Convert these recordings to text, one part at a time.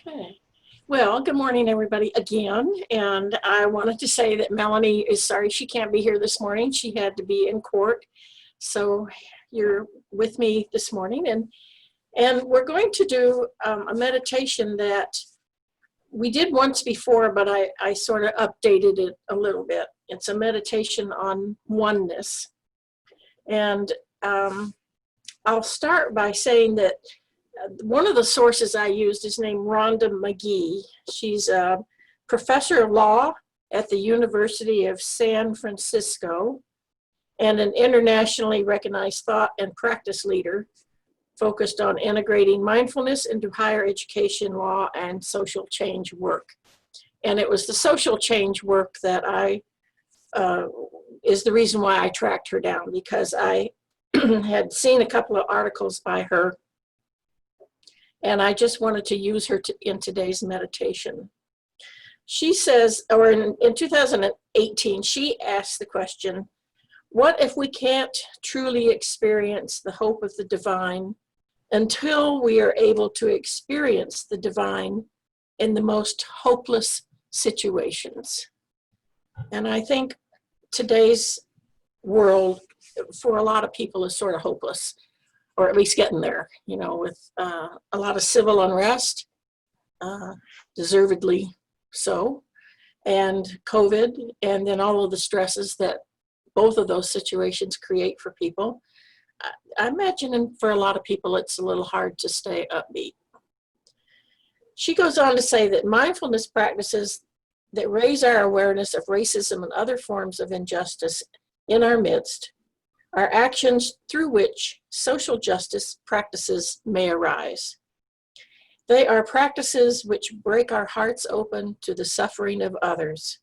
Okay. Well, good morning, everybody, again. And I wanted to say that Melanie is sorry she can't be here this morning. She had to be in court. So you're with me this morning. And we're going to do a meditation that we did once before, but I sort of updated it a little bit. It's a meditation on oneness. And I'll start by saying that one of the sources I used is named Rhonda McGee. She's a professor of law at the University of San Francisco and an internationally recognized thought and practice leader focused on integrating mindfulness into higher education, law, and social change work. And it was the social change work that is the reason why I tracked her down, because I had seen a couple of articles by her, and I just wanted to use her in today's meditation. She says, or in 2018, she asked the question, what if we can't truly experience the hope of the divine until we are able to experience the divine in the most hopeless situations? And I think today's world, for a lot of people, is sort of hopeless, or at least getting there, you know, with a lot of civil unrest, deservedly so, and COVID, and then all of the stresses that both of those situations create for people. I imagine for a lot of people, it's a little hard to stay upbeat. She goes on to say that mindfulness practices that raise our awareness of racism and other forms of injustice in our midst are actions through which social justice practices may arise. They are practices which break our hearts open to the suffering of others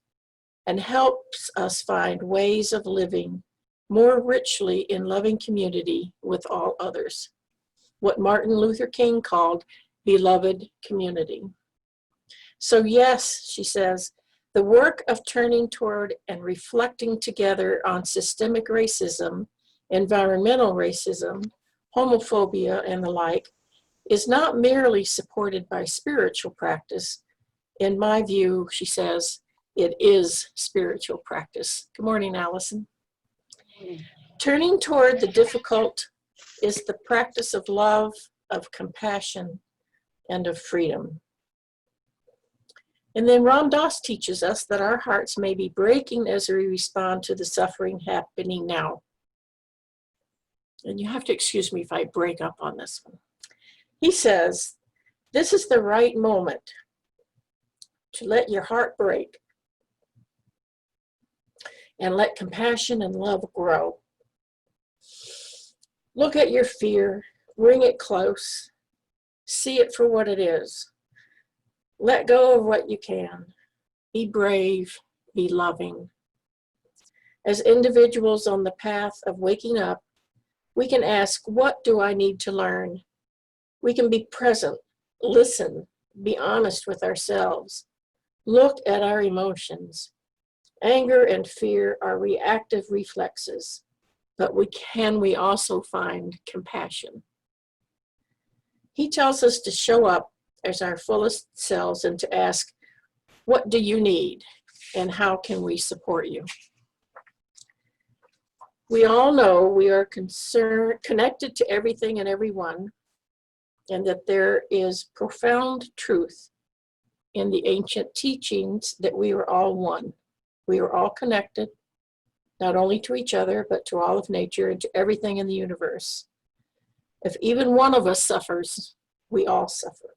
and helps us find ways of living more richly in loving community with all others, what Martin Luther King called beloved community. So yes, she says, the work of turning toward and reflecting together on systemic racism, environmental racism, homophobia, and the like is not merely supported by spiritual practice. In my view, she says, it is spiritual practice. Good morning, Allison. Turning toward the difficult is the practice of love, of compassion, and of freedom. And then Ram Dass teaches us that our hearts may be breaking as we respond to the suffering happening now. And you have to excuse me if I break up on this one. He says, this is the right moment to let your heart break and let compassion and love grow. Look at your fear, bring it close, see it for what it is. Let go of what you can. Be brave, be loving. As individuals on the path of waking up, we can ask, what do I need to learn? We can be present, listen, be honest with ourselves, look at our emotions. Anger and fear are reactive reflexes, but we also find compassion? He tells us to show up as our fullest selves and to ask, what do you need and how can we support you? We all know we are connected to everything and everyone, and that there is profound truth in the ancient teachings that we are all one. We are all connected, not only to each other, but to all of nature and to everything in the universe. If even one of us suffers, we all suffer.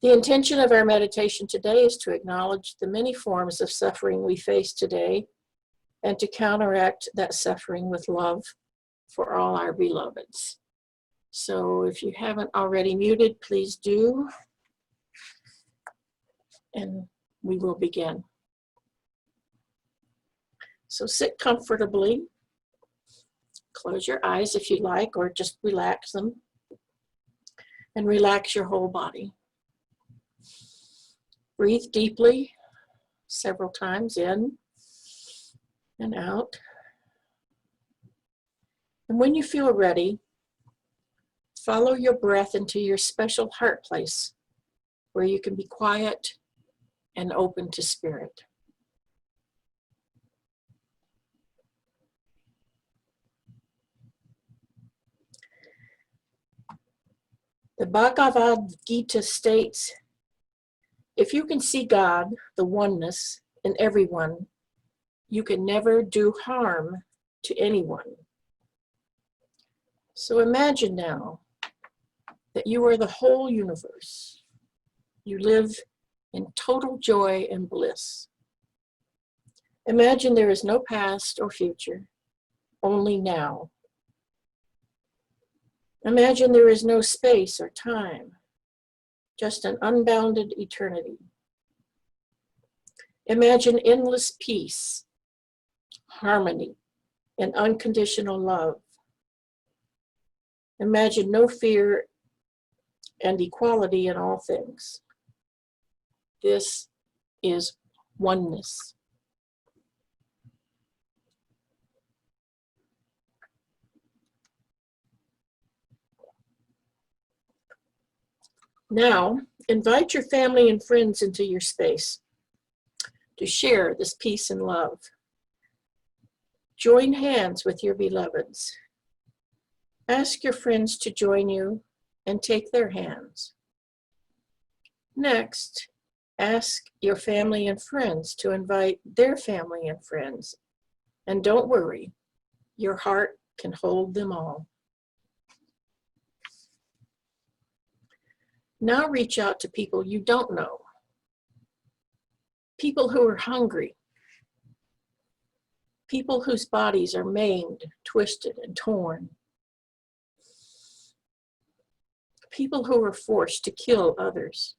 The intention of our meditation today is to acknowledge the many forms of suffering we face today and to counteract that suffering with love for all our beloveds. So if you haven't already muted, please do. And we will begin. So sit comfortably. Close your eyes if you like, or just relax them. And relax your whole body. Breathe deeply several times in and out. And when you feel ready, Follow your breath into your special heart place where you can be quiet and open to spirit. The Bhagavad Gita states, if you can see God, the oneness, in everyone, you can never do harm to anyone. So imagine now that you are the whole universe. You live in total joy and bliss. Imagine there is no past or future, only now. Imagine there is no space or time, just an unbounded eternity. Imagine endless peace, harmony, and unconditional love. Imagine no fear and equality in all things. This is oneness. Now, invite your family and friends into your space to share this peace and love. Join hands with your beloveds. Ask your friends to join you and take their hands. Next, ask your family and friends to invite their family and friends. And don't worry, your heart can hold them all. Now reach out to people you don't know. People who are hungry. People whose bodies are maimed, twisted, and torn. People who are forced to kill others.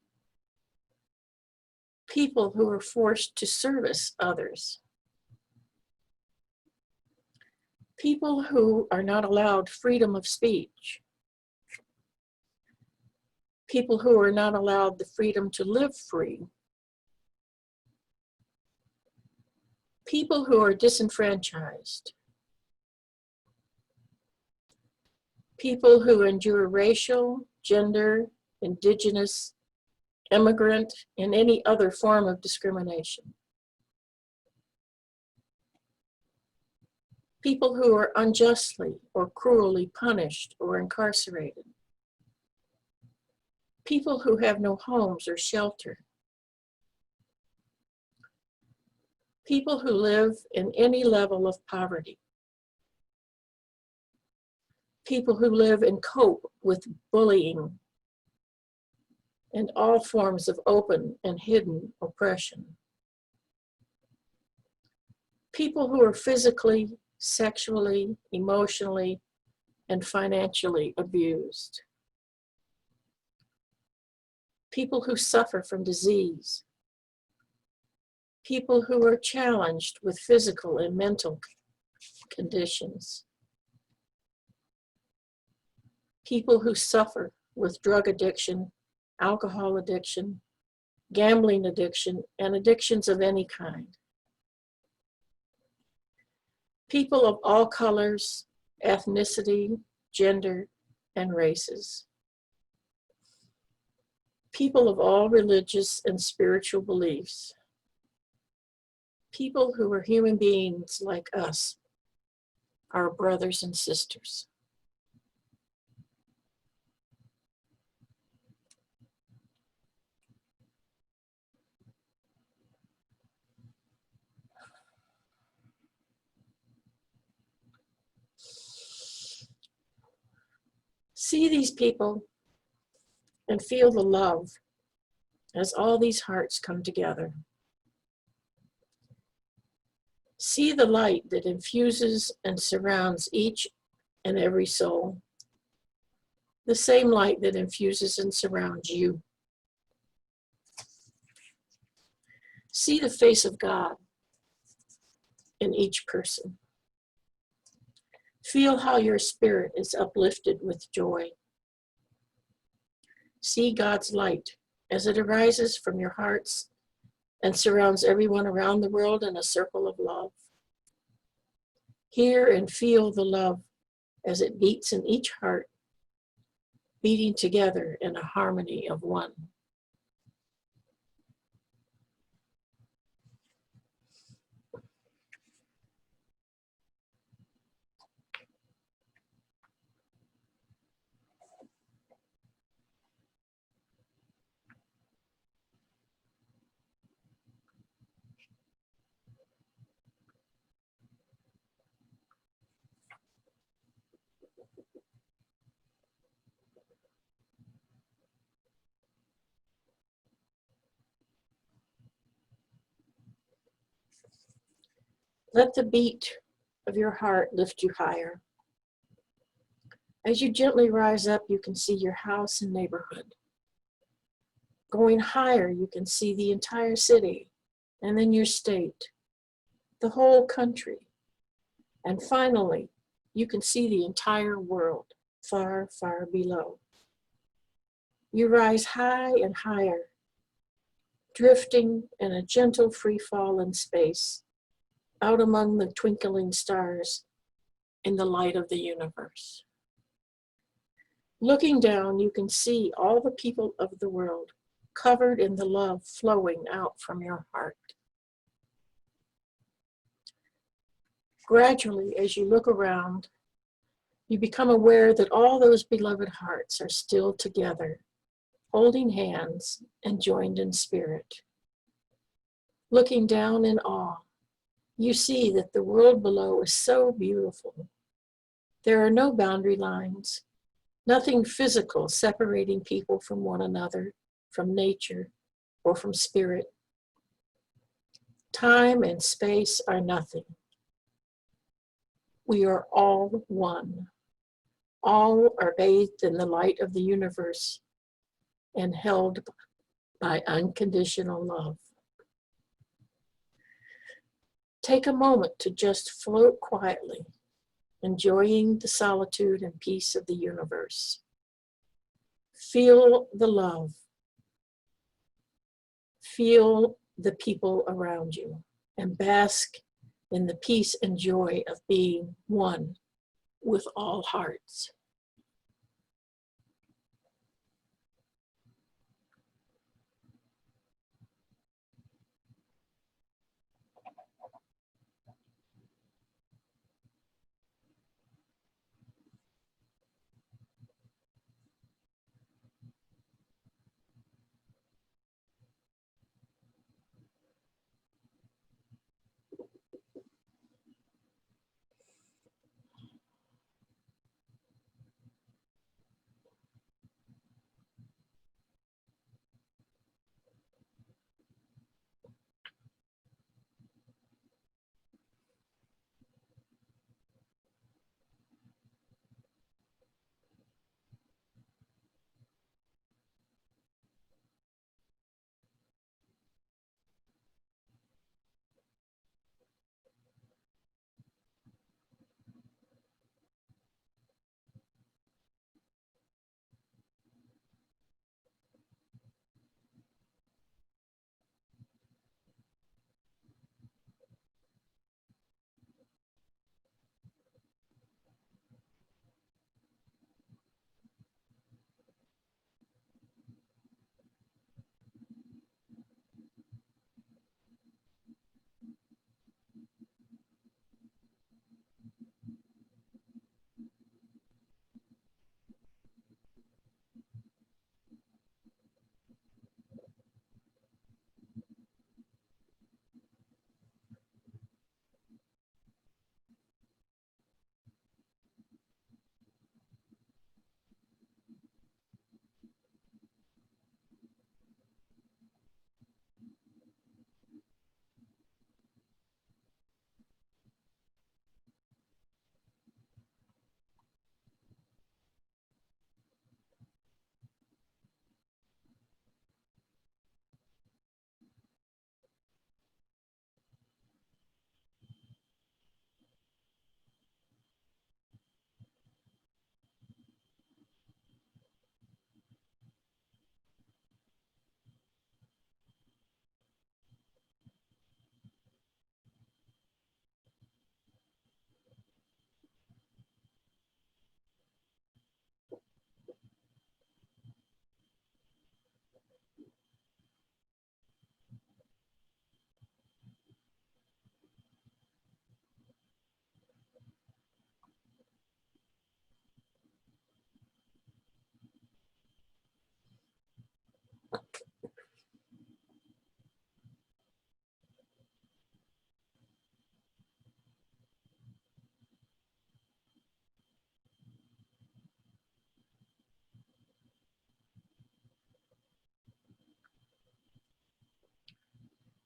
People who are forced to service others. People who are not allowed freedom of speech. People who are not allowed the freedom to live free. People who are disenfranchised. People who endure racial, gender, indigenous, immigrant, and any other form of discrimination. People who are unjustly or cruelly punished or incarcerated. People who have no homes or shelter. People who live in any level of poverty. People who live and cope with bullying and all forms of open and hidden oppression. People who are physically, sexually, emotionally, and financially abused. People who suffer from disease. People who are challenged with physical and mental conditions. People who suffer with drug addiction, alcohol addiction, gambling addiction, and addictions of any kind. People of all colors, ethnicity, gender, and races. People of all religious and spiritual beliefs. People who are human beings like us, our brothers and sisters. See these people and feel the love as all these hearts come together. See the light that infuses and surrounds each and every soul. The same light that infuses and surrounds you. See the face of God in each person. Feel how your spirit is uplifted with joy. See God's light as it arises from your hearts and surrounds everyone around the world in a circle of love. Hear and feel the love as it beats in each heart beating together in a harmony of one. Let the beat of your heart lift you higher. As you gently rise up, you can see your house and neighborhood. Going higher, you can see the entire city, and then your state, the whole country. And finally, you can see the entire world far, far below. You rise high and higher, drifting in a gentle free fall in space, out among the twinkling stars in the light of the universe. Looking down, you can see all the people of the world covered in the love flowing out from your heart. Gradually, as you look around, you become aware that all those beloved hearts are still together, holding hands and joined in spirit. Looking down in awe, you see that the world below is so beautiful. There are no boundary lines, nothing physical separating people from one another, from nature, or from spirit. Time and space are nothing. We are all one. All are bathed in the light of the universe and held by unconditional love. Take a moment to just float quietly, enjoying the solitude and peace of the universe. Feel the love. Feel the people around you and bask in the peace and joy of being one with all hearts.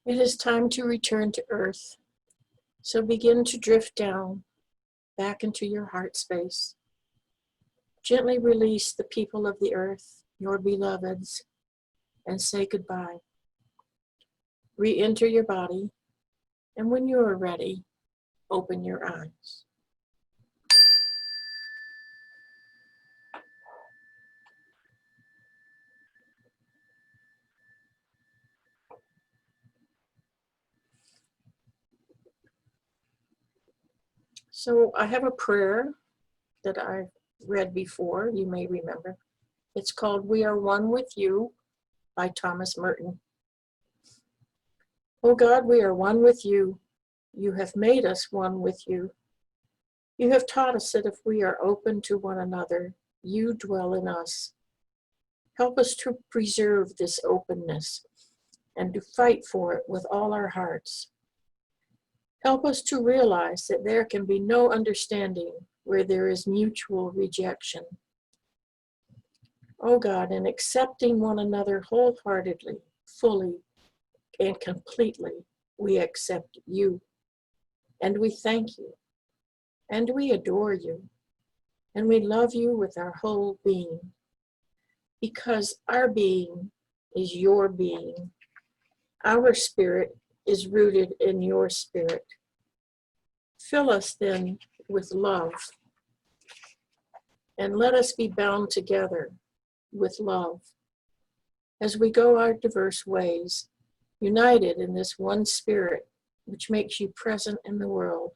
It is time to return to earth. So begin to drift down back into your heart space. Gently release the people of the earth, your beloveds, and say goodbye. Re-enter your body, and when you are ready, open your eyes. So I have a prayer that I've read before, you may remember. It's called "We Are One with You" by Thomas Merton. Oh God, we are one with you. You have made us one with you. You have taught us that if we are open to one another, you dwell in us. Help us to preserve this openness and to fight for it with all our hearts. Help us to realize that there can be no understanding where there is mutual rejection. Oh God, in accepting one another wholeheartedly, fully, and completely, we accept you. And we thank you. And we adore you. And we love you with our whole being. Because our being is your being. Our spirit is rooted in your spirit. Fill us then with love. And let us be bound together with love as we go our diverse ways, united in this one spirit which makes you present in the world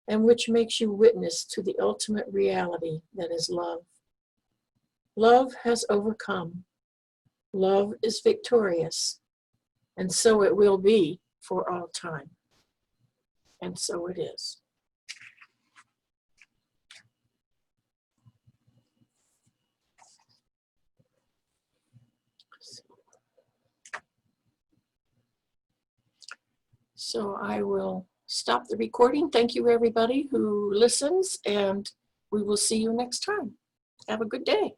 and which makes you witness to the ultimate reality that is love. Love has overcome. Love is victorious, and so it will be for all time. And so it is. So I will stop the recording. Thank you, everybody who listens, and we will see you next time. Have a good day.